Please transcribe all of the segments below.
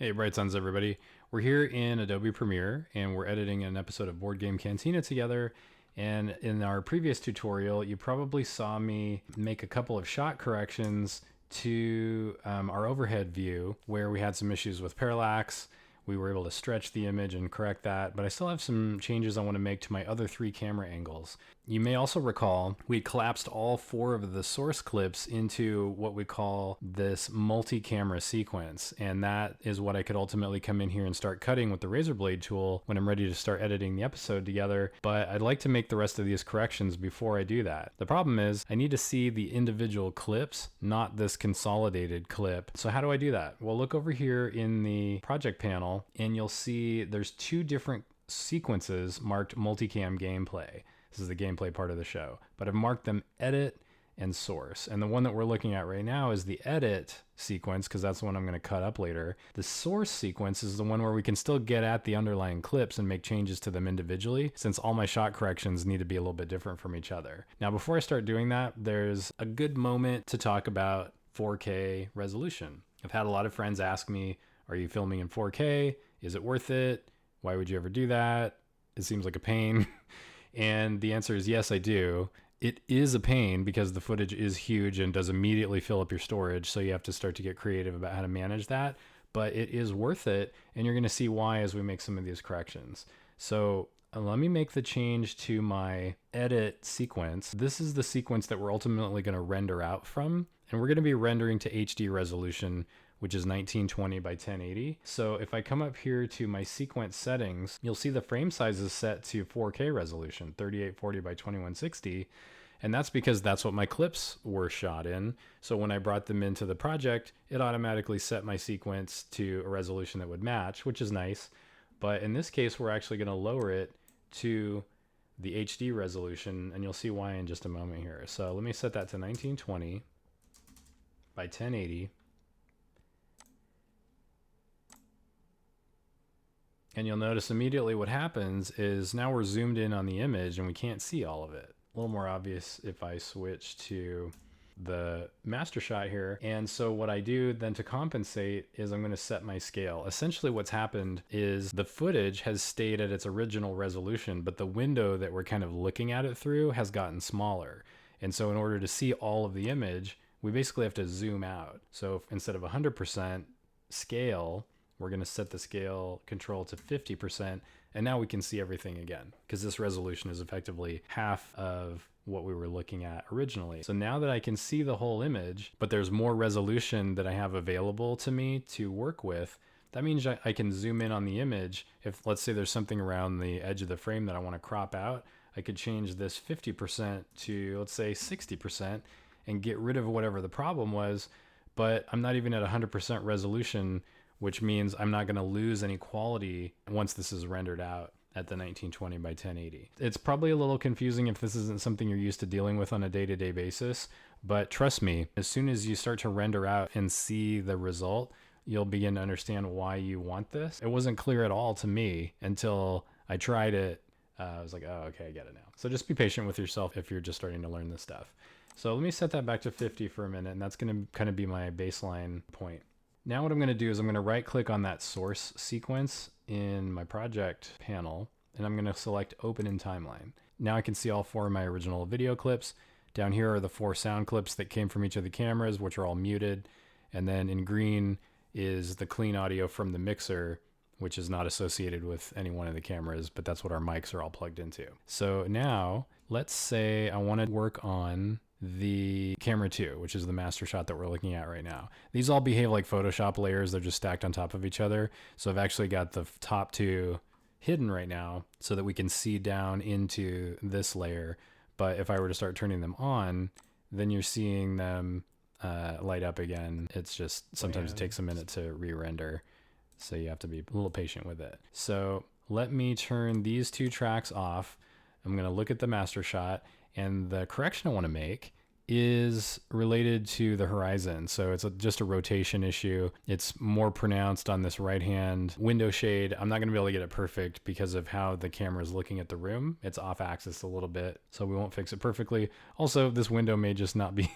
Hey, Bright Suns, everybody. We're here in Adobe Premiere and we're editing an episode of Board Game Cantina together. And in our previous tutorial, you probably saw me make a couple of shot corrections to our overhead view where we had some issues with parallax. We were able to stretch the image and correct that, but I still have some changes I want to make to my other 3 camera angles. You may also recall we collapsed all 4 of the source clips into what we call this multi-camera sequence, and that is what I could ultimately come in here and start cutting with the razor blade tool when I'm ready to start editing the episode together. But I'd like to make the rest of these corrections before I do that. The problem is I need to see the individual clips, not this consolidated clip. So how do I do that? Well, look over here in the project panel and you'll see there's 2 different sequences marked multicam gameplay. This is the gameplay part of the show, but I've marked them edit and source. And the one that we're looking at right now is the edit sequence, because that's the one I'm going to cut up later. The source sequence is the one where we can still get at the underlying clips and make changes to them individually, since all my shot corrections need to be a little bit different from each other. Now, before I start doing that, there's a good moment to talk about 4K resolution. I've had a lot of friends ask me, are you filming in 4K? Is it worth it? Why would you ever do that? It seems like a pain. And the answer is yes, I do. It is a pain because the footage is huge and does immediately fill up your storage. So you have to start to get creative about how to manage that. But it is worth it. And you're going to see why as we make some of these corrections. So let me make the change to my edit sequence. This is the sequence that we're ultimately going to render out from. And we're going to be rendering to HD resolution, which is 1920 by 1080. So if I come up here to my sequence settings, you'll see the frame size is set to 4K resolution, 3840 by 2160. And that's because that's what my clips were shot in. So when I brought them into the project, it automatically set my sequence to a resolution that would match, which is nice. But in this case, we're actually gonna lower it to the HD resolution, and you'll see why in just a moment here. So let me set that to 1920 by 1080. And you'll notice immediately what happens is now we're zoomed in on the image and we can't see all of it. A little more obvious if I switch to the master shot here. And so what I do then to compensate is I'm going to set my scale. Essentially what's happened is the footage has stayed at its original resolution, but the window that we're kind of looking at it through has gotten smaller. And so in order to see all of the image, we basically have to zoom out. So if instead of 100% scale, we're going to set the scale control to 50%, and now we can see everything again because this resolution is effectively half of what we were looking at originally. So now that I can see the whole image, but there's more resolution that I have available to me to work with, that means I can zoom in on the image. If let's say there's something around the edge of the frame that I want to crop out, I could change this 50% to, let's say, 60% and get rid of whatever the problem was, but I'm not even at 100% resolution, which means I'm not going to lose any quality once this is rendered out at the 1920 by 1080. It's probably a little confusing if this isn't something you're used to dealing with on a day-to-day basis, but trust me, as soon as you start to render out and see the result, you'll begin to understand why you want this. It wasn't clear at all to me until I tried it. I was like, oh, okay, I get it now. So just be patient with yourself if you're just starting to learn this stuff. So let me set that back to 50 for a minute, and that's going to kind of be my baseline point. Now what I'm going to do is I'm going to right click on that source sequence in my project panel, and I'm going to select open in timeline. Now I can see all 4 of my original video clips. Down here are the 4 sound clips that came from each of the cameras, which are all muted. And then in green is the clean audio from the mixer, which is not associated with any one of the cameras, but that's what our mics are all plugged into. So now let's say I want to work on the camera 2, which is the master shot that we're looking at right now. These all behave like Photoshop layers. They're just stacked on top of each other. So I've actually got the top 2 hidden right now so that we can see down into this layer. But if I were to start turning them on, then you're seeing them light up again. It's just sometimes it takes a minute to re-render. So you have to be a little patient with it. So let me turn these 2 tracks off. I'm going to look at the master shot. And the correction I want to make is related to the horizon. So it's just a rotation issue. It's more pronounced on this right-hand window shade. I'm not going to be able to get it perfect because of how the camera is looking at the room. It's off axis a little bit, so we won't fix it perfectly. Also, this window may just not be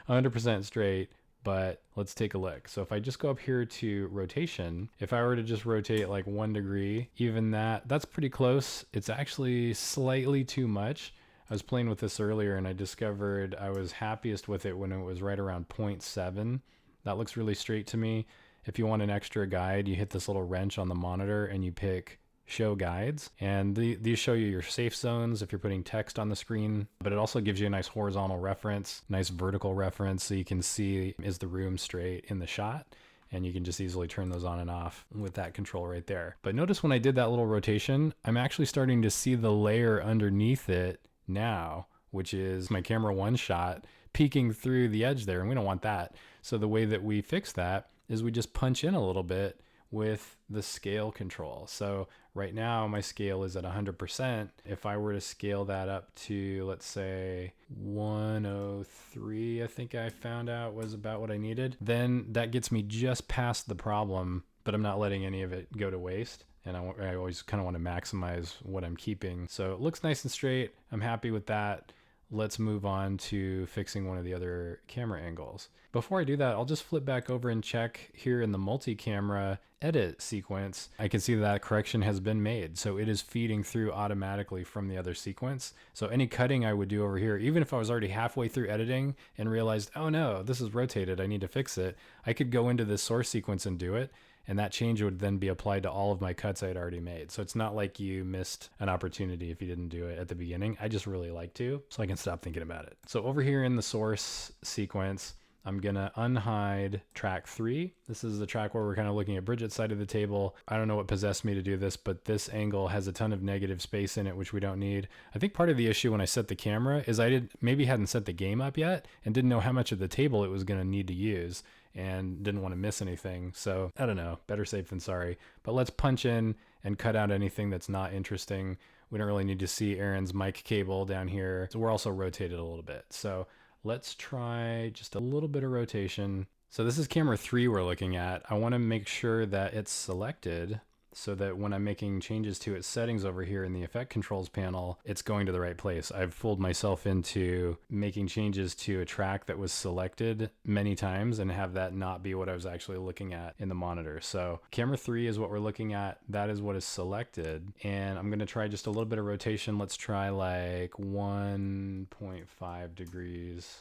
100% straight, but let's take a look. So if I just go up here to rotation, if I were to just rotate like 1 degree, even that's pretty close. It's actually slightly too much. I was playing with this earlier and I discovered I was happiest with it when it was right around 0.7. That looks really straight to me. If you want an extra guide, you hit this little wrench on the monitor and you pick show guides, and these show you your safe zones if you're putting text on the screen, but it also gives you a nice horizontal reference, nice vertical reference, so you can see is the room straight in the shot, and you can just easily turn those on and off with that control right there. But notice when I did that little rotation, I'm actually starting to see the layer underneath it now, which is my camera 1 shot peeking through the edge there, and we don't want that. So the way that we fix that is we just punch in a little bit with the scale control. So right now my scale is at 100%. If I were to scale that up to, let's say 103, I think I found out was about what I needed, then that gets me just past the problem, but I'm not letting any of it go to waste. And I always kind of want to maximize what I'm keeping. So it looks nice and straight. I'm happy with that. Let's move on to fixing one of the other camera angles. Before I do that, I'll just flip back over and check here in the multi-camera edit sequence. I can see that correction has been made. So it is feeding through automatically from the other sequence. So any cutting I would do over here, even if I was already halfway through editing and realized, oh no, this is rotated, I need to fix it, I could go into this source sequence and do it. And that change would then be applied to all of my cuts I'd already made. So it's not like you missed an opportunity if you didn't do it at the beginning. I just really like to, so I can stop thinking about it. So over here in the source sequence, I'm gonna unhide track 3. This is the track where we're kind of looking at Bridget's side of the table. I don't know what possessed me to do this, but this angle has a ton of negative space in it, which we don't need. I think part of the issue when I set the camera is I maybe hadn't set the game up yet and didn't know how much of the table it was gonna need to use, and didn't want to miss anything. So I don't know, better safe than sorry. But let's punch in and cut out anything that's not interesting. We don't really need to see Aaron's mic cable down here. So we're also rotated a little bit. So let's try just a little bit of rotation. So this is camera 3 we're looking at. I want to make sure that it's selected so that when I'm making changes to its settings over here in the effect controls panel, it's going to the right place. I've fooled myself into making changes to a track that was selected many times and have that not be what I was actually looking at in the monitor. So camera 3 is what we're looking at. That is what is selected. And I'm going to try just a little bit of rotation. Let's try like 1.5 degrees.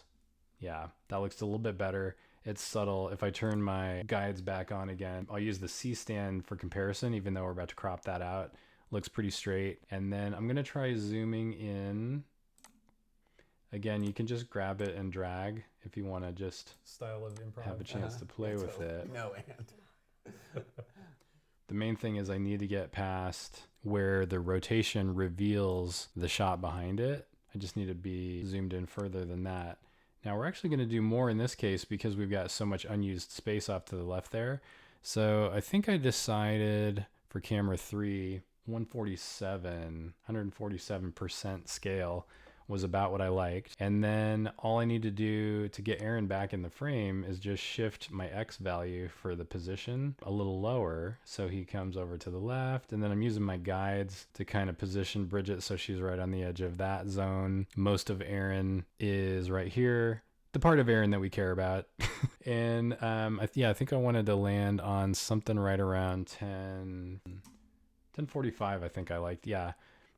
Yeah, that looks a little bit better. It's subtle. If I turn my guides back on again, I'll use the C stand for comparison, even though we're about to crop that out. Looks pretty straight. And then I'm gonna try zooming in. Again, you can just grab it and drag if you wanna just style of improv. Have a chance to play with it. No, and. The main thing is I need to get past where the rotation reveals the shot behind it. I just need to be zoomed in further than that. Now we're actually going to do more in this case because we've got so much unused space off to the left there. So I think I decided for camera 3, 147% scale was about what I liked. And then all I need to do to get Aaron back in the frame is just shift my X value for the position a little lower so he comes over to the left. And then I'm using my guides to kind of position Bridget so she's right on the edge of that zone. Most of Aaron is right here, the part of Aaron that we care about. And I think I wanted to land on something right around 1045. I think I liked. Yeah,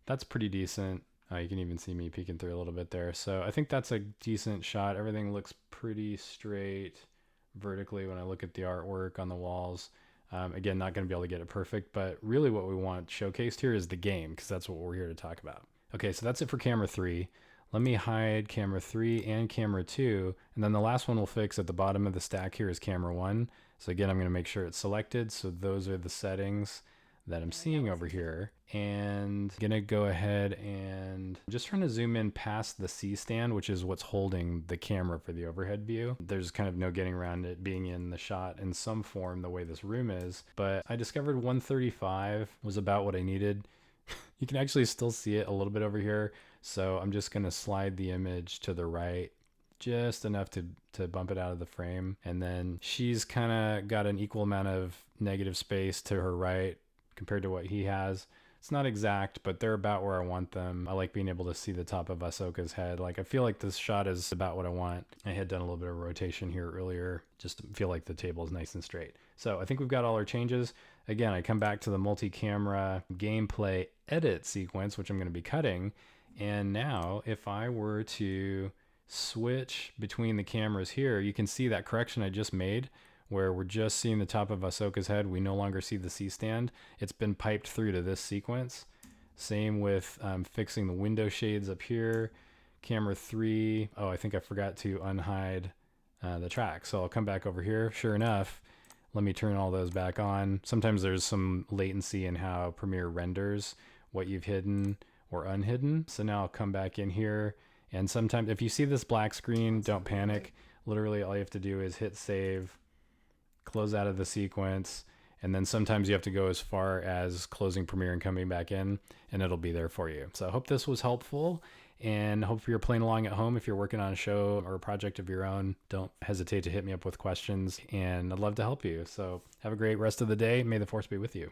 that's pretty decent. You can even see me peeking through a little bit there. So I think that's a decent shot. Everything looks pretty straight vertically when I look at the artwork on the walls. Again, not going to be able to get it perfect, but really what we want showcased here is the game, because that's what we're here to talk about. Okay, so that's it for camera 3. Let me hide camera 3 and camera 2, and then the last one we'll fix at the bottom of the stack here is camera 1. So again, I'm going to make sure it's selected. So those are the settings that I'm seeing over here, and I'm gonna go ahead and just trying to zoom in past the C stand, which is what's holding the camera for the overhead view. There's kind of no getting around it being in the shot in some form the way this room is, but I discovered 135 was about what I needed. You can actually still see it a little bit over here, so I'm just gonna slide the image to the right just enough to bump it out of the frame, and then she's kind of got an equal amount of negative space to her right compared to what he has. It's not exact, but they're about where I want them. I like being able to see the top of Ahsoka's head. Like, I feel like this shot is about what I want. I had done a little bit of rotation here earlier, just to feel like the table is nice and straight. So I think we've got all our changes. Again, I come back to the multi-camera gameplay edit sequence, which I'm going to be cutting. And now if I were to switch between the cameras here, you can see that correction I just made where we're just seeing the top of Ahsoka's head. We no longer see the C-stand. It's been piped through to this sequence. Same with fixing the window shades up here. Camera 3. Oh, I think I forgot to unhide the track. So I'll come back over here. Sure enough, let me turn all those back on. Sometimes there's some latency in how Premiere renders what you've hidden or unhidden. So now I'll come back in here. And sometimes if you see this black screen, don't panic. Literally all you have to do is hit save, close out of the sequence, and then sometimes you have to go as far as closing Premiere and coming back in, and it'll be there for you. So I hope this was helpful, and hope you're playing along at home. If you're working on a show or a project of your own, don't hesitate to hit me up with questions, and I'd love to help you. So have a great rest of the day. May the force be with you.